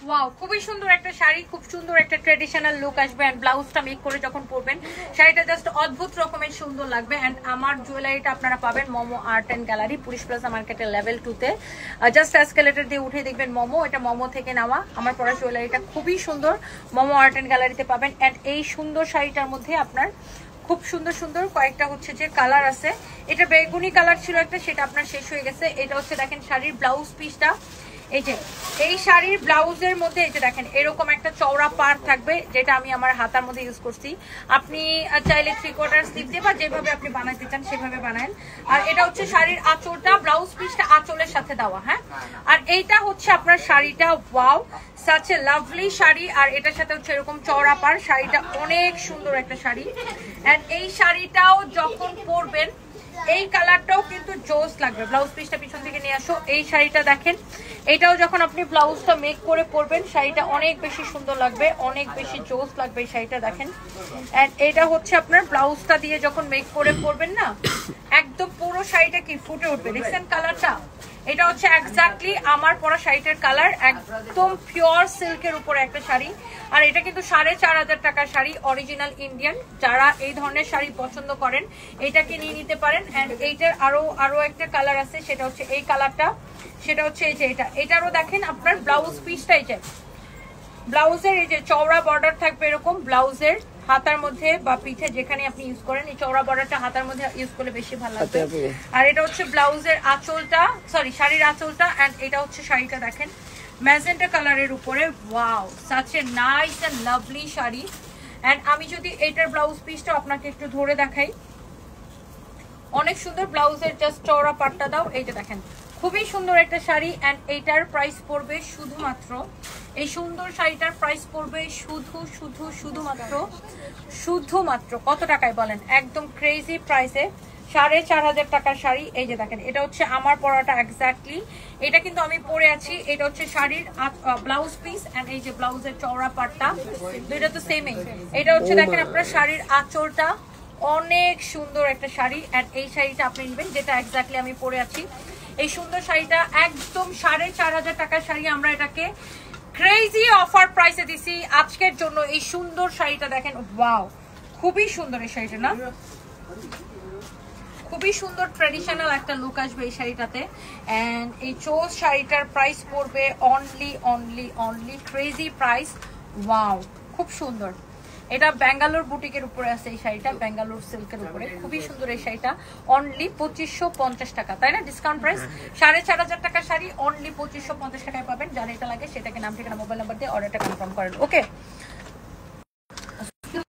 Wow, খুবই সুন্দর একটা শাড়ি, খুব সুন্দর একটা ট্রেডিশনাল লুক আসবে এন্ড ব্লাউজটা মেক করে যখন পরবেন শাড়িটা জাস্ট অদ্ভুত রকমের সুন্দর লাগবে। এন্ড আমার জুয়েলারিটা আপনারা পাবেন momo art and gallery, police plaza মার্কেটের লেভেল 2 তে। জাস্ট এসকেলেটর দিয়ে উঠে দেখবেন মোমো, এটা মোমো থেকে নেওয়া। আমার পরা জুয়েলারিটা খুবই সুন্দর, মোমো আর্ট এন্ড গ্যালারিতে পাবেন। এন্ড এই সুন্দর শাড়িটার মধ্যে আপনার খুব সুন্দর সুন্দর কয়েকটা হচ্ছে যে কালার আছে। এটা বেগুনি কালার ছিল একটা, সেটা আপনার শেষ হয়ে গেছে। এটা হচ্ছে দেখেন শাড়ির ব্লাউজ পিসটা, এই যে এই শাড়ির ব্লাউজের মধ্যে এই যে দেখেন এরকম একটা চওড়া পাড় থাকবে, যেটা আমি আমার হাতার মধ্যে ইউজ করছি। আপনি চাইলে 3/4 স্লিভ দিয়ে বা যেভাবে আপনি বানাতে চান সেভাবে বানান। আর এটা হচ্ছে শাড়ির আঁচলটা, ব্লাউজ পিসটা আঁচলের সাথে দেওয়া। হ্যাঁ, আর এইটা হচ্ছে আপনার শাড়িটা। Wow, such a lovely sari. আর এটার সাথে হচ্ছে এরকম চওড়া পাড়, শাড়িটা অনেক সুন্দর একটা শাড়ি। এন্ড এই শাড়িটাও যখন পরবেন এই কালারটাও কিন্তু জোস লাগবে। ব্লাউজ পিসটা পিছন থেকে নিয়ে আসো। এই শাড়িটা দেখেন, এটাও যখন আপনি ব্লাউজটা মেক করে পরবেন শাড়িটা অনেক বেশি সুন্দর লাগবে, অনেক বেশি জোস লাগবে এই শাড়িটা দেখেন। এন্ড এটা হচ্ছে আপনার ব্লাউজটা দিয়ে যখন মেক করে পরবেন না, একদম পুরো শাড়িটা কি ফুটে উঠবে। দেখছেন কালারটা? এটা হচ্ছে এক্স্যাক্টলি আমার পরা শাড়িটার কালার, একদম পিওর সিল্কের উপরে একটা শাড়ি। আর এটা কিন্তু 4,500 টাকার শাড়ি, অরিজিনাল ইন্ডিয়ান। যারা এই ধরনের শাড়ি পছন্দ করেন এটাকে নিয়ে নিতে পারেন। এন্ড এইটার আরো একটা কালার আছে, সেটা হচ্ছে এই কালারটা, সেটা হচ্ছে এই যে এটারও দেখেন আপনার ব্লাউজ পিসটা, এই যে ব্লাউজের এই যে চওড়া বর্ডার থাকবে এরকম, ব্লাউজের হাতার মধ্যে বা পিঠে যেখানে আপনি ইউজ করেন এই চওড়া বর্ডারটা হাতার মধ্যে ইউজ করলে বেশি ভালো লাগবে। আর এটা হচ্ছে ব্লাউজের আঁচলটা, সরি শাড়ির আঁচলটা। এন্ড এটা হচ্ছে শাড়িটা দেখেন ম্যাজেন্টা কালারের উপরে। Wow, such a nice and lovely sari. And আমি যদি এটার ব্লাউজ পিসটা আপনাকে একটু ধরে দেখাই, অনেক সুন্দর। ব্লাউজের জাস্ট চওড়া পাটটা দাও, এইটা দেখেন খুবই সুন্দর একটা শাড়ি। এন্ড এইটার প্রাইস পড়বে শুধুমাত্র, এই সুন্দর শাড়িটার প্রাইস পড়বে শুধুমাত্র কত টাকায় বলেন? একদম ক্রেজি প্রাইসে, 4,500 টাকার শাড়ি। এই যে দেখেন এটা হচ্ছে আমার পরাটা এক্স্যাক্টলি, এটা কিন্তু আমি পরে আছি। এটা হচ্ছে শাড়ির ব্লাউজ পিস এন্ড এই যে ব্লাউজের চওড়া পাটটা, দুইটা তো সেমই। এটা হচ্ছে দেখেন আপনার শাড়ির আঁচলটা, অনেক সুন্দর একটা শাড়ি। এন্ড এই শাড়িটা আপনি নেবেন যেটা এক্স্যাক্টলি আমি পরে আছি। এই সুন্দর শাড়িটা একদম 4,500 টাকার শাড়ি, আমরা এটাকে ক্রেজি অফার প্রাইসে দিছি আজকের জন্য। এই সুন্দর শাড়িটা দেখেন, ওয়াও খুবই সুন্দর এই শাড়িটা না, খুবই সুন্দর ট্রেডিশনাল একটা লুক আসবে এই শাড়িটাতে। এন্ড এই চোজ শাড়িটার প্রাইস পড়বে অনলি ক্রেজি প্রাইস। ওয়াও, খুব সুন্দর। এটা ব্যাঙ্গালোর বুটিকের উপরে আছে এই শাড়িটা, ব্যাঙ্গালোর সিল্কের উপরে, খুবই সুন্দর এই শাড়িটা। অনলি 2550 টাকা, তাই না? ডিসকাউন্ট প্রাইস 4,500 টাকার শাড়ি অনলি 2550 টাকায় পাবেন। যার এটা লাগে সেটাকে নাম ঠিকানা মোবাইল নাম্বার দিয়ে অর্ডারটা কনফার্ম করেন। ওকে।